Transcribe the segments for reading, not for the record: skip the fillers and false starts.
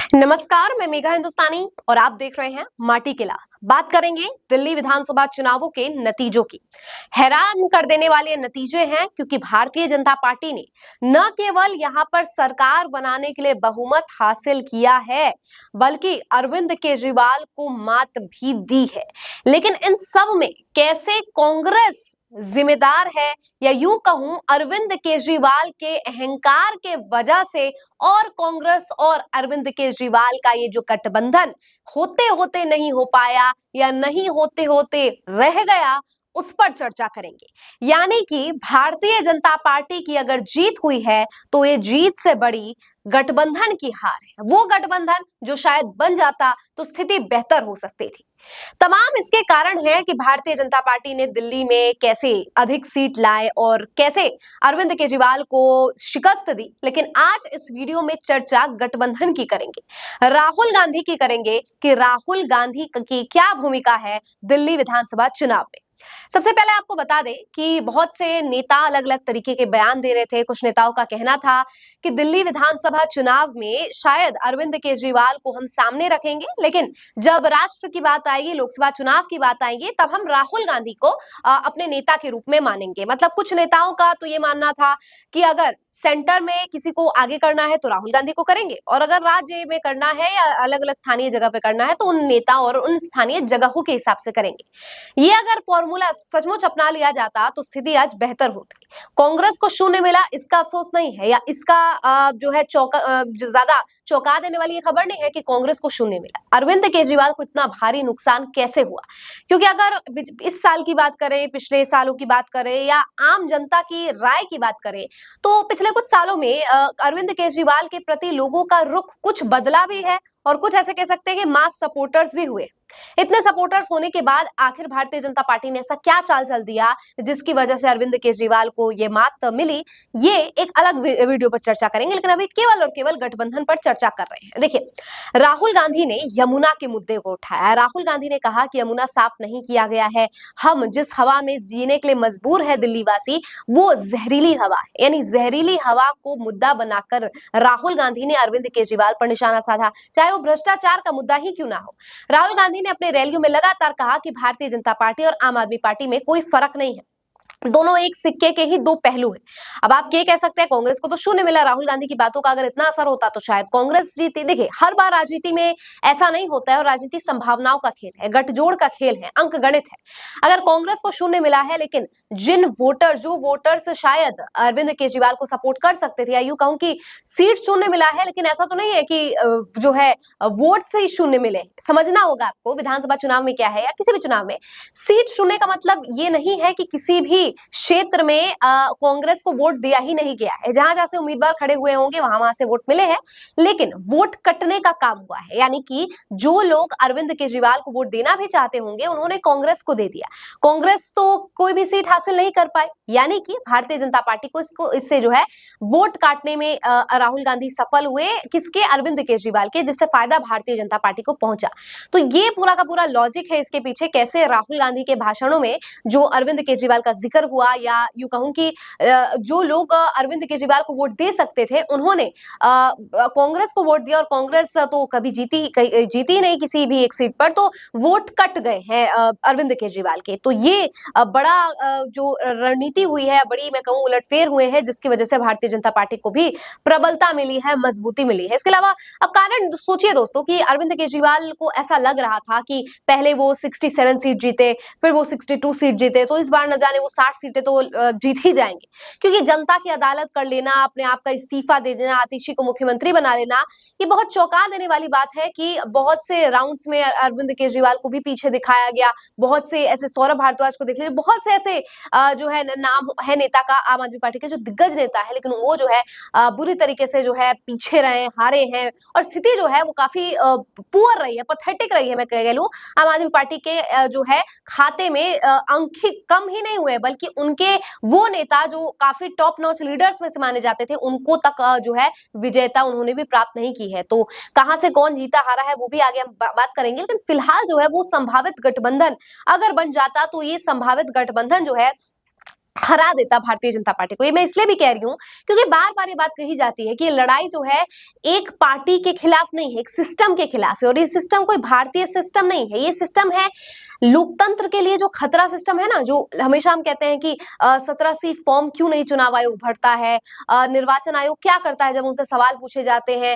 नमस्कार, मैं मेघा हिंदुस्तानी और आप देख रहे हैं माटी किला। बात करेंगे दिल्ली विधानसभा चुनावों के नतीजों की। हैरान कर देने वाले नतीजे हैं क्योंकि भारतीय जनता पार्टी ने न केवल यहां पर सरकार बनाने के लिए बहुमत हासिल किया है, बल्कि अरविंद केजरीवाल को मात भी दी है। लेकिन इन सब में कैसे कांग्रेस जिम्मेदार है, या यूं कहूं अरविंद केजरीवाल के अहंकार के वजह से और कांग्रेस और अरविंद केजरीवाल का ये जो गठबंधन होते होते नहीं हो पाया या नहीं होते होते रह गया, उस पर चर्चा करेंगे। यानी कि भारतीय जनता पार्टी की अगर जीत हुई है तो ये जीत से बड़ी गठबंधन की हार है। वो गठबंधन जो शायद बन जाता तो स्थिति बेहतर हो सकती थी। तमाम इसके कारण है कि भारतीय जनता पार्टी ने दिल्ली में कैसे अधिक सीट लाए और कैसे अरविंद केजरीवाल को शिकस्त दी। लेकिन आज इस वीडियो में चर्चा गठबंधन की करेंगे, राहुल गांधी की करेंगे कि राहुल गांधी की क्या भूमिका है दिल्ली विधानसभा चुनाव में। सबसे पहले आपको बता दें कि बहुत से नेता अलग अलग तरीके के बयान दे रहे थे। कुछ नेताओं का कहना था कि दिल्ली विधानसभा चुनाव में शायद अरविंद केजरीवाल को हम सामने रखेंगे, लेकिन जब राष्ट्र की बात आएगी, लोकसभा चुनाव की बात आएगी, तब हम राहुल गांधी को अपने नेता के रूप में मानेंगे। मतलब कुछ नेताओं का तो ये मानना था कि अगर सेंटर में किसी को आगे करना है तो राहुल गांधी को करेंगे, और अगर राज्य में करना है या अलग अलग स्थानीय जगह पे करना है तो उन नेता और उन स्थानीय जगहों के हिसाब से करेंगे। ये अगर फॉर्मूला सचमुच अपना लिया जाता तो स्थिति आज बेहतर होती। कांग्रेस को शून्य मिला, इसका अफसोस नहीं है, या इसका जो है ज्यादा चौंका देने वाली ये खबर नहीं है कि कांग्रेस को शून्य मिला। अरविंद केजरीवाल को इतना भारी नुकसान कैसे हुआ? क्योंकि अगर इस साल की बात करें, पिछले सालों की बात करें, या आम जनता की राय की बात करें, तो पिछले कुछ सालों में अरविंद केजरीवाल के प्रति लोगों का रुख कुछ बदला भी है, और कुछ ऐसे कह सकते हैं कि मास सपोर्टर्स भी हुए। इतने सपोर्टर्स होने के बाद आखिर भारतीय जनता पार्टी ने ऐसा क्या चाल चल दिया जिसकी वजह से अरविंद केजरीवाल को ये मात मिली? ये एक अलग वीडियो पर चर्चा करेंगे, लेकिन अभी केवल और केवल गठबंधन पर चर्चा कर रहे हैं। देखिए, राहुल गांधी ने यमुना के मुद्दे को उठाया। राहुल गांधी ने कहा कि यमुना साफ नहीं किया गया है, हम जिस हवा में जीने के लिए मजबूर है दिल्ली वासी, वो जहरीली हवा है। यानी जहरीली हवा को मुद्दा बनाकर राहुल गांधी ने अरविंद केजरीवाल पर निशाना साधा, चाहे वो भ्रष्टाचार का मुद्दा ही क्यों ना हो। राहुल गांधी ने अपने रैलियों में लगातार कहा कि भारतीय जनता पार्टी और आम आदमी पार्टी में कोई फर्क नहीं है, दोनों एक सिक्के के ही दो पहलू हैं। अब आप ये कह सकते हैं कांग्रेस को तो शून्य मिला, राहुल गांधी की बातों का अगर इतना असर होता तो शायद कांग्रेस जीती। देखिए, हर बार राजनीति में ऐसा नहीं होता है, और राजनीति संभावनाओं का खेल है, गठजोड़ का खेल है, अंक गणित है। अगर कांग्रेस को शून्य मिला है, लेकिन जो वोटर्स शायद अरविंद केजरीवाल को सपोर्ट कर सकते थे, या यूं कहूं कि सीट शून्य मिला है, लेकिन ऐसा तो नहीं है कि जो है वोट से ही शून्य मिले। समझना होगा आपको, विधानसभा चुनाव में क्या है या किसी भी चुनाव में सीट शून्य का मतलब ये नहीं है कि किसी भी क्षेत्र में कांग्रेस को वोट दिया ही नहीं गया है। जहां जहां से उम्मीदवार खड़े हुए होंगे वहां वहां से वोट मिले हैं, लेकिन वोट कटने का काम हुआ है। यानी कि जो लोग अरविंद केजरीवाल को वोट देना भी चाहते होंगे, उन्होंने कांग्रेस को दे दिया। कांग्रेस तो कोई भी सीट हासिल नहीं कर पाई, यानी कि भारतीय जनता पार्टी को इससे जो है वोट काटने में राहुल गांधी सफल हुए। किसके? अरविंद केजरीवाल के, जिससे फायदा भारतीय जनता पार्टी को पहुंचा। तो ये पूरा का पूरा लॉजिक है इसके पीछे, कैसे राहुल गांधी के भाषणों में जो अरविंद केजरीवाल का जिक्र हुआ, या यूं कहूं कि जो लोग अरविंद केजरीवाल को वोट दे सकते थे उन्होंने कांग्रेस को वोट दिया, और कांग्रेस तो कभी जीती नहीं किसी भी एक सीट पर, तो वोट कट गए हैं अरविंद केजरीवाल के। तो ये बड़ा जो रणनीति हुई है, बड़ी मैं कहूं उलटफेर हुए हैं, जिसकी वजह से भारतीय जनता पार्टी को भी प्रबलता मिली है, मजबूती मिली है। इसके अलावा अब कारण सोचिए दोस्तों कि अरविंद केजरीवाल को ऐसा लग रहा था कि पहले वो 67 सीट जीते, फिर वो 62 सीट जीते, तो इस बार न जाने वो 60 सीटें तो जीत ही जाएंगे। क्योंकि जनता की अदालत कर लेना, अपने आप का इस्तीफा दे देना, आतिशी को मुख्यमंत्री बना लेना, ये बहुत चौंका देने वाली बात है कि बहुत से राउंड्स में अरविंद केजरीवाल को भी पीछे दिखाया गया। बहुत से ऐसे, सौरभ भारद्वाज को देख लीजिए, बहुत से ऐसे जो है नाम है नेता का, आम आदमी पार्टी के जो दिग्गज नेता है, लेकिन वो जो है बुरी तरीके से जो है पीछे रहे, हारे हैं, और स्थिति जो है वो काफी पुअर रही है, पैथेटिक रही है। मैं कह लूं आम आदमी पार्टी के जो है खाते में अंक कम ही नहीं हुए, बल्कि उनके वो नेता जो काफी टॉप नॉच लीडर्स में से माने जाते थे, उनको तक जो है विजेता उन्होंने भी प्राप्त नहीं की है। तो कहां से कौन जीता हारा है वो भी आगे हम बात करेंगे, लेकिन फिलहाल जो है वो संभावित गठबंधन अगर बन जाता तो ये संभावित गठबंधन जो है हरा देता भारतीय जनता पार्टी को। ये मैं इसलिए भी कह रही हूँ क्योंकि बार बार ये बात कही जाती है कि ये लड़ाई जो है एक पार्टी के खिलाफ नहीं है, एक सिस्टम के खिलाफ है, और ये सिस्टम कोई भारतीय सिस्टम नहीं है, ये सिस्टम है लोकतंत्र के लिए जो खतरा सिस्टम है ना, जो हमेशा हम कहते हैं कि 17 फॉर्म क्यों नहीं चुनाव आयोग भरता है, निर्वाचन आयोग क्या करता है जब उनसे सवाल पूछे जाते हैं,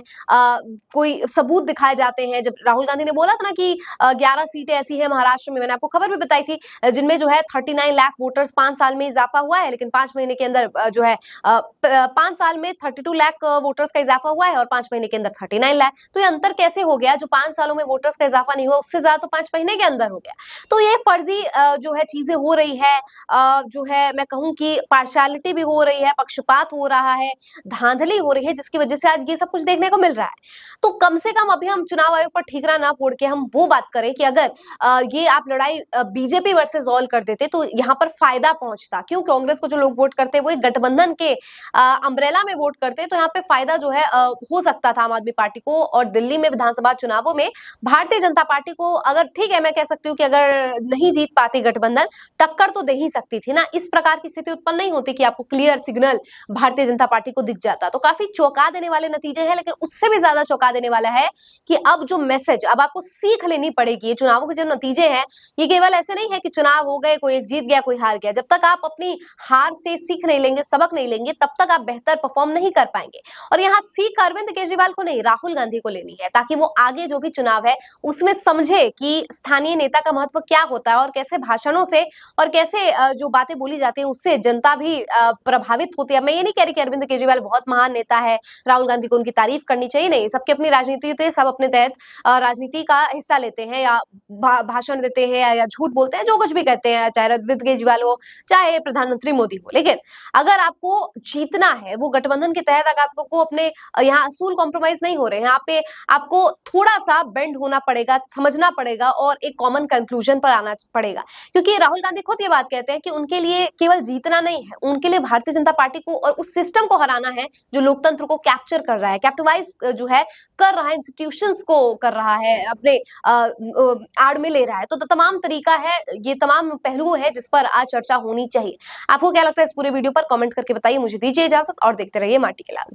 कोई सबूत दिखाए जाते हैं। जब राहुल गांधी ने बोला था ना कि 11 सीटें ऐसी है महाराष्ट्र में, मैंने आपको खबर भी बताई थी, जिनमें जो है 39 लाख वोटर्स 5 साल में इजाफा हुआ है, लेकिन 5 महीने के अंदर जो है 5 साल में 32 लाख वोटर्स का इजाफा हुआ है और 5 महीने के अंदर 39 लाख। तो ये अंतर कैसे हो गया? जो 5 सालों में वोटर्स का इजाफा नहीं हुआ उससे ज्यादा तो 5 महीने के अंदर हो गया। तो ये फर्जी जो है चीजें हो रही है, जो है मैं कहूं कि पार्शियलिटी भी हो रही है, पक्षपात हो रहा है, धांधली हो रही है, जिसकी वजह से आज ये सब कुछ देखने को मिल रहा है। तो कम से कम अभी हम चुनाव आयोग पर ठीकरा ना फोड़ के हम वो बात करें कि अगर ये आप लड़ाई बीजेपी वर्सेस ऑल कर देते तो यहाँ पर फायदा पहुंचता। क्यों? कांग्रेस को जो लोग वोट करते हैं वो एक गठबंधन के अम्ब्रेला में वोट करते, तो यहाँ पे फायदा जो है हो सकता था आम आदमी पार्टी को। और दिल्ली में विधानसभा चुनावों में भारतीय जनता पार्टी को, अगर ठीक है मैं कह सकती हूँ कि अगर नहीं जीत पाती गठबंधन, टक्कर तो दे ही सकती थी ना। इस प्रकार की स्थिति उत्पन्न नहीं होती कि आपको clear signal Bharatiya Janata party को दिख जाता। तो काफी चौंका देने वाले नतीजे हैं, लेकिन उससे भी ज्यादा चौंका देने वाला है कि अब जो मैसेज, अब आपको सीख लेनी पड़ेगी। ये चुनावों के जो नतीजे हैं ये केवल ऐसे नहीं है कि चुनाव हो गए, कोई एक जीत गया कोई हार गया। जब तक आप अपनी हार से सीख नहीं लेंगे, सबक नहीं लेंगे, तब तक आप बेहतर परफॉर्म नहीं कर पाएंगे। और यहाँ सीख अरविंद केजरीवाल को नहीं, राहुल गांधी को लेनी है, ताकि वो आगे जो भी चुनाव है उसमें समझे कि स्थानीय नेता का महत्व क्या होता है और कैसे भाषणों से और कैसे जो बातें बोली जाती है उससे जनता भी प्रभावित होती है। मैं ये नहीं कह रही कि अरविंद केजरीवाल बहुत महान नेता है, राहुल गांधी को उनकी तारीफ करनी चाहिए, नहीं, सबकी अपनी राजनीति होती है, सब अपने तहत राजनीति का हिस्सा लेते हैं या भाषण देते हैं या झूठ बोलते हैं, जो कुछ भी कहते हैं, चाहे अरविंद केजरीवाल हो चाहे प्रधानमंत्री मोदी हो। लेकिन अगर आपको जीतना है वो गठबंधन के तहत, अगर आपको अपने यहाँ असूल कॉम्प्रोमाइज नहीं हो रहे हैं, यहाँ पे आपको थोड़ा सा बेंड होना पड़ेगा, समझना पड़ेगा और एक कॉमन कंक्लूजन पर आना पड़ेगा। क्योंकि राहुल गांधी खुद ये बात कहते हैं कि उनके लिए केवल जीतना नहीं है, उनके लिए भारतीय जनता पार्टी को और उस सिस्टम को हराना है जो लोकतंत्र को कैप्चर कर रहा है, कैप्टिवाइज जो है कर रहा है, इंस्टीट्यूशंस को कर रहा है, अपने आड़ में ले रहा है। तो तमाम तरीका है, ये तमाम पहलू है जिस पर आज चर्चा होनी चाहिए। आपको क्या लगता है इस पूरे वीडियो पर? कमेंट करके बताइए। मुझे दीजिए इजाजत और देखते रहिए माटी के लाल।